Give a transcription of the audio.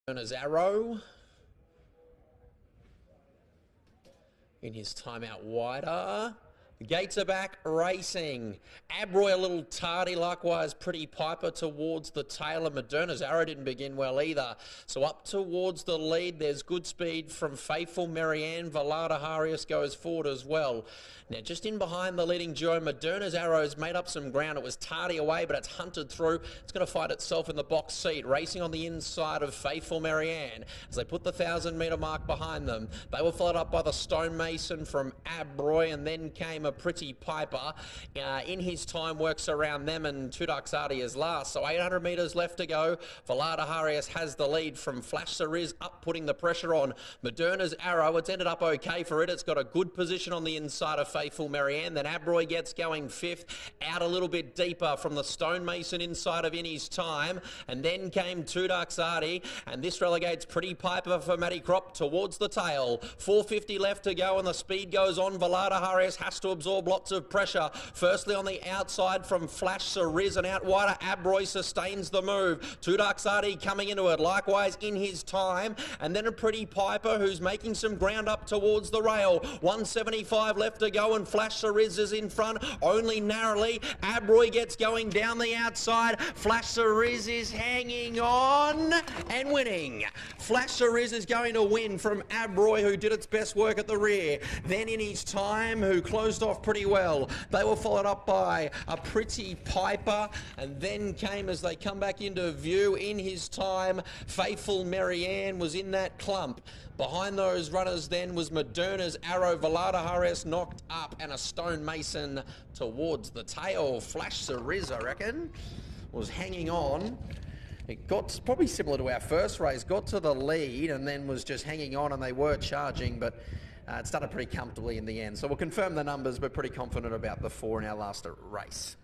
Turner's Arrow in his timeout wider. The gates are back, racing. Abroy a little tardy, likewise Pretty Piper towards the tail, and Moderna's Arrow didn't begin well either. So up towards the lead, there's good speed from Faithful Marianne. Valada Harius goes forward as well. Now just in behind the leading duo, Moderna's Arrow's made up some ground. It was tardy away, but it's hunted through. It's going to fight itself in the box seat, racing on the inside of Faithful Marianne. As they put the 1,000-metre mark behind them, they were followed up by the Stonemason from Abroy, and then came a Pretty Piper. In his time works around them, and Two Ducks Artie is last. So 800 metres left to go. Valada Harius has the lead from Flash Cerise up, putting the pressure on Moderna's Arrow. It's ended up okay for it. It's got a good position on the inside of Faithful Marianne. Then Abroy gets going fifth, out a little bit deeper from the Stonemason inside of In His Time. And then came Two Ducks Artie, and this relegates Pretty Piper for Matty Crop towards the tail. 450 left to go, and the speed goes on. Valada Harius has to absorb lots of pressure. Firstly on the outside from Flash Cerise, and out wider Abroy sustains the move. Two Ducks Artie coming into it, likewise In His Time, and then a Pretty Piper who's making some ground up towards the rail. 175 left to go, and Flash Cerise is in front only narrowly. Abroy gets going down the outside. Flash Cerise is hanging on and winning. Flash Cerise is going to win from Abroy, who did its best work at the rear. Then In His Time, who closed off pretty well. They were followed up by a Pretty Piper, and then came, as they come back into view, In His Time. Faithful Marianne was in that clump. Behind those runners then was Moderna's Arrow. Valada Harius knocked up, and a Stonemason towards the tail. Flash Cerise, I reckon, was hanging on. It got probably similar to our first race, got to the lead and then was just hanging on, and they were charging, but it started pretty comfortably in the end. So we'll confirm the numbers, but pretty confident about the 4 in our last race.